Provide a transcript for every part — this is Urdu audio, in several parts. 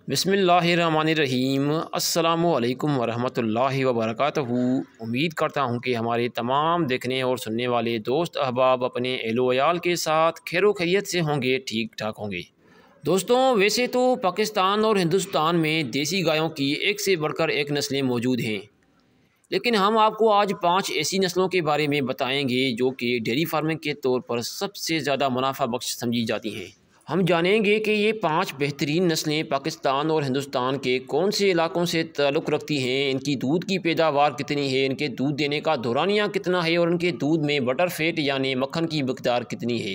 بسم اللہ الرحمن الرحیم۔ السلام علیکم ورحمۃ اللہ وبرکاتہ۔ امید کرتا ہوں کہ ہمارے تمام دیکھنے اور سننے والے دوست احباب اپنے اہل و عیال کے ساتھ خیر و خیریت سے ہوں گے، ٹھیک ٹھاک ہوں گے۔ دوستوں، ویسے تو پاکستان اور ہندوستان میں دیسی گایوں کی ایک سے بڑھ کر ایک نسلیں موجود ہیں، لیکن ہم آپ کو آج 5 ایسی نسلوں کے بارے میں بتائیں گے جو کہ ڈیری فارمنگ کے طور پر سب سے زیادہ منافع بخش سمجھی جاتی ہیں۔ ہم جانیں گے کہ یہ 5 بہترین نسلیں پاکستان اور ہندوستان کے کون سے علاقوں سے تعلق رکھتی ہیں، ان کی دودھ کی پیداوار کتنی ہے، ان کے دودھ دینے کا دورانیہ کتنا ہے اور ان کے دودھ میں بٹر فیٹ یعنی مکھن کی مقدار کتنی ہے۔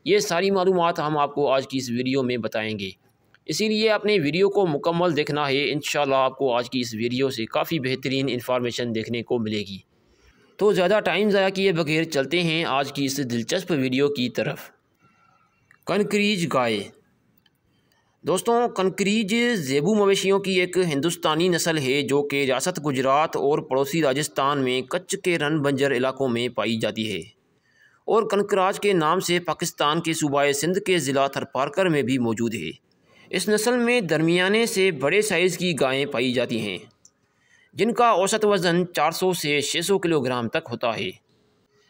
یہ ساری معلومات ہم آپ کو آج کی اس ویڈیو میں بتائیں گے، اسی لیے اپنے ویڈیو کو مکمل دیکھنا ہے۔ انشاءاللہ آپ کو آج کی اس ویڈیو سے کافی بہترین انفارمیشن دیکھنے کو ملے گی۔ تو زیادہ ٹائم ضائع کیے بغیر چلتے ہیں آج کی اس دلچسپ ویڈیو کی طرف۔ کنکریج گائے۔ دوستوں، کنکریج زیبو مویشیوں کی ایک ہندوستانی نسل ہے جو کہ ریاست گجرات اور پڑوسی راجستھان میں کچھ کے رن بنجر علاقوں میں پائی جاتی ہے، اور کنکراج کے نام سے پاکستان کے صوبہ سندھ کے ضلع تھرپارکر میں بھی موجود ہے۔ اس نسل میں درمیانے سے بڑے سائز کی گائیں پائی جاتی ہیں جن کا اوسط وزن 400 سے 600 کلو گرام تک ہوتا ہے۔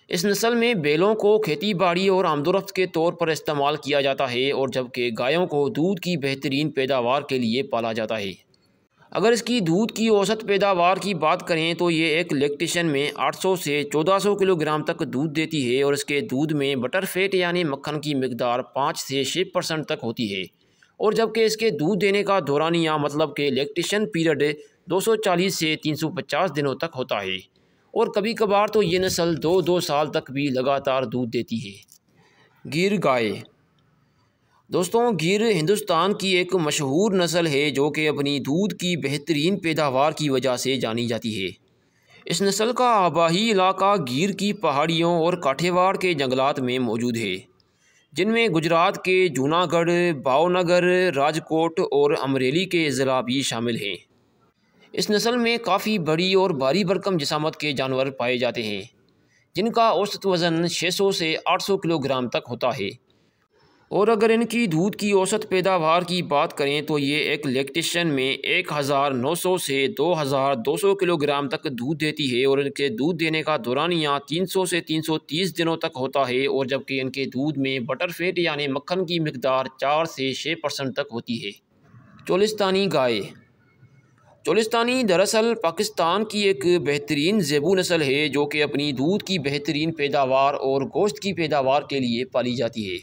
اس نسل میں بیلوں کو کھیتی باڑی اور آمد و رفت کے طور پر استعمال کیا جاتا ہے، اور جبکہ گایوں کو دودھ کی بہترین پیداوار کے لیے پالا جاتا ہے۔ اگر اس کی دودھ کی اوسط پیداوار کی بات کریں تو یہ ایک لیکٹیشن میں 800 سے 1400 کلو گرام تک دودھ دیتی ہے، اور اس کے دودھ میں بٹر فیٹ یعنی مکھن کی مقدار 5 سے 6% تک ہوتی ہے، اور جبکہ اس کے دودھ دینے کا دورانیہ مطلب کہ لیکٹیشن پیریڈ 240 سے 350 دنوں تک ہوتا ہے، اور کبھی کبھار تو یہ نسل 2 سال تک بھی لگاتار دودھ دیتی ہے۔ گیر گائے۔ دوستوں، گیر ہندوستان کی ایک مشہور نسل ہے جو کہ اپنی دودھ کی بہترین پیداوار کی وجہ سے جانی جاتی ہے۔ اس نسل کا آبائی علاقہ گیر کی پہاڑیوں اور کاٹھے واڑ کے جنگلات میں موجود ہے، جن میں گجرات کے جوناگڑھ، بھاؤنگر، راجکوٹ اور امریلی کے اضلاع بھی شامل ہیں۔ اس نسل میں کافی بڑی اور بھاری بھرکم جسامت کے جانور پائے جاتے ہیں جن کا اوسط وزن 600 سے 800 کلو گرام تک ہوتا ہے، اور اگر ان کی دودھ کی اوسط پیداوار کی بات کریں تو یہ ایک لیکٹیشن میں 1900 سے 2200 کلو گرام تک دودھ دیتی ہے، اور ان کے دودھ دینے کا دورانیہ 300 سے 330 دنوں تک ہوتا ہے، اور جبکہ ان کے دودھ میں بٹر فیٹ یعنی مکھن کی مقدار 4 سے 6% تک ہوتی ہے۔ چولستانی گائے۔ چولستانی دراصل پاکستان کی ایک بہترین زیبو نسل ہے جو کہ اپنی دودھ کی بہترین پیداوار اور گوشت کی پیداوار کے لیے پالی جاتی ہے۔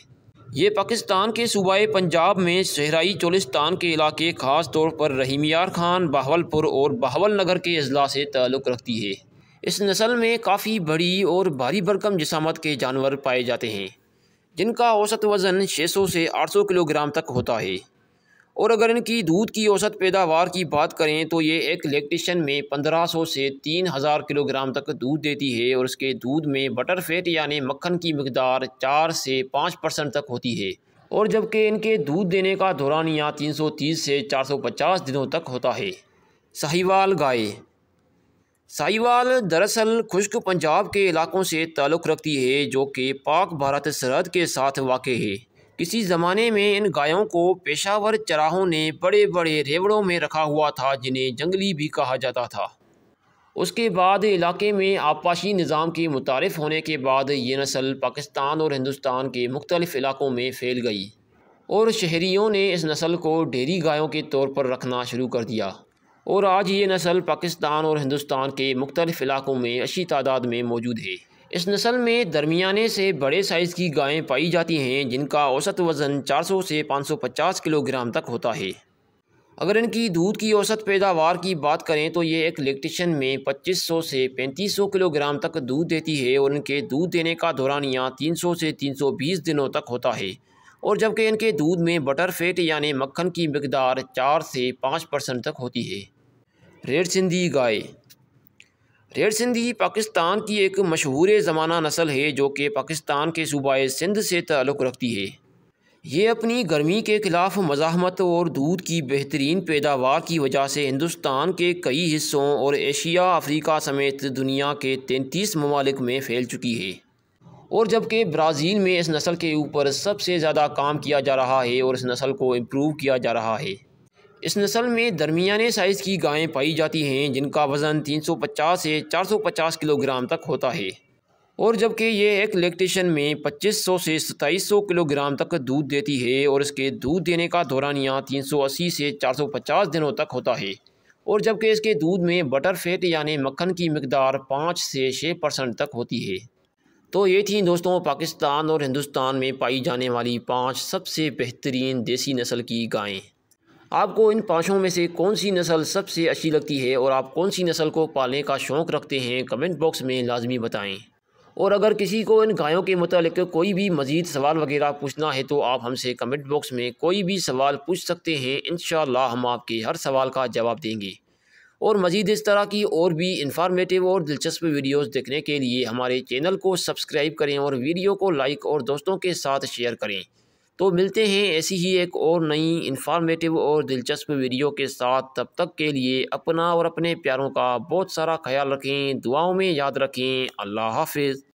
یہ پاکستان کے صوبہ پنجاب میں صحرائی چولستان کے علاقے، خاص طور پر رحیم یار خان، بہاولپور اور بہاول نگر کے اضلاع سے تعلق رکھتی ہے۔ اس نسل میں کافی بڑی اور بھاری بھرکم جسامت کے جانور پائے جاتے ہیں جن کا اوسط وزن 600 سے 800 کلو گرام تک ہوتا ہے، اور اگر ان کی دودھ کی اوسط پیداوار کی بات کریں تو یہ ایک لیکٹیشن میں 1500 سے 3000 کلو گرام تک دودھ دیتی ہے، اور اس کے دودھ میں بٹر فیٹ یعنی مکھن کی مقدار 4 سے 5% تک ہوتی ہے، اور جبکہ ان کے دودھ دینے کا دورانیہ 330 سے 450 دنوں تک ہوتا ہے۔ ساہیوال گائے۔ ساہیوال دراصل خشک پنجاب کے علاقوں سے تعلق رکھتی ہے جو کہ پاک بھارت سرحد کے ساتھ واقع ہے۔ کسی زمانے میں ان گایوں کو پیشاور چراہوں نے بڑے بڑے ریوڑوں میں رکھا ہوا تھا جنہیں جنگلی بھی کہا جاتا تھا۔ اس کے بعد علاقے میں آبپاشی نظام کے متعارف ہونے کے بعد یہ نسل پاکستان اور ہندوستان کے مختلف علاقوں میں پھیل گئی، اور شہریوں نے اس نسل کو ڈیری گایوں کے طور پر رکھنا شروع کر دیا، اور آج یہ نسل پاکستان اور ہندوستان کے مختلف علاقوں میں اچھی تعداد میں موجود ہے۔ اس نسل میں درمیانے سے بڑے سائز کی گائیں پائی جاتی ہیں جن کا اوسط وزن 400 سے 550 کلو گرام تک ہوتا ہے۔ اگر ان کی دودھ کی اوسط پیداوار کی بات کریں تو یہ ایک لیکٹیشن میں 2500 سے 3500 کلو گرام تک دودھ دیتی ہے، اور ان کے دودھ دینے کا دورانیہ 300 سے 320 دنوں تک ہوتا ہے، اور جبکہ ان کے دودھ میں بٹر فیٹ یعنی مکھن کی مقدار 4 سے 5% تک ہوتی ہے۔ ریڈ سندھی گائے۔ ریڈ سندھی پاکستان کی ایک مشہور زمانہ نسل ہے جو کہ پاکستان کے صوبہ سندھ سے تعلق رکھتی ہے۔ یہ اپنی گرمی کے خلاف مزاحمت اور دودھ کی بہترین پیداوار کی وجہ سے ہندوستان کے کئی حصوں اور ایشیا، افریقہ سمیت دنیا کے 33 ممالک میں پھیل چکی ہے، اور جبکہ برازیل میں اس نسل کے اوپر سب سے زیادہ کام کیا جا رہا ہے اور اس نسل کو امپروو کیا جا رہا ہے۔ اس نسل میں درمیانے سائز کی گائیں پائی جاتی ہیں جن کا وزن 350 سے 450 کلو گرام تک ہوتا ہے، اور جبکہ یہ ایک لیکٹیشن میں 2500 سے 2700 کلو گرام تک دودھ دیتی ہے، اور اس کے دودھ دینے کا دورانیہ 380 سے 450 دنوں تک ہوتا ہے، اور جبکہ اس کے دودھ میں بٹر فیٹ یعنی مکھن کی مقدار 5 سے 6% تک ہوتی ہے۔ تو یہ تھیں دوستوں پاکستان اور ہندوستان میں پائی جانے والی 5 سب سے بہترین دیسی نسل کی گائیں۔ آپ کو ان 5 میں سے کون سی نسل سب سے اچھی لگتی ہے اور آپ کون سی نسل کو پالنے کا شوق رکھتے ہیں، کمنٹ باکس میں لازمی بتائیں۔ اور اگر کسی کو ان گایوں کے متعلق کوئی بھی مزید سوال وغیرہ پوچھنا ہے تو آپ ہم سے کمنٹ باکس میں کوئی بھی سوال پوچھ سکتے ہیں، انشاءاللہ ہم آپ کے ہر سوال کا جواب دیں گے۔ اور مزید اس طرح کی اور بھی انفارمیٹیو اور دلچسپ ویڈیوز دیکھنے کے لیے ہمارے چینل کو سبسکرائب کریں اور ویڈیو کو لائک اور دوستوں کے ساتھ شیئر کریں۔ تو ملتے ہیں ایسی ہی ایک اور نئی انفارمیٹیو اور دلچسپ ویڈیو کے ساتھ، تب تک کے لیے اپنا اور اپنے پیاروں کا بہت سارا خیال رکھیں، دعاؤں میں یاد رکھیں۔ اللہ حافظ۔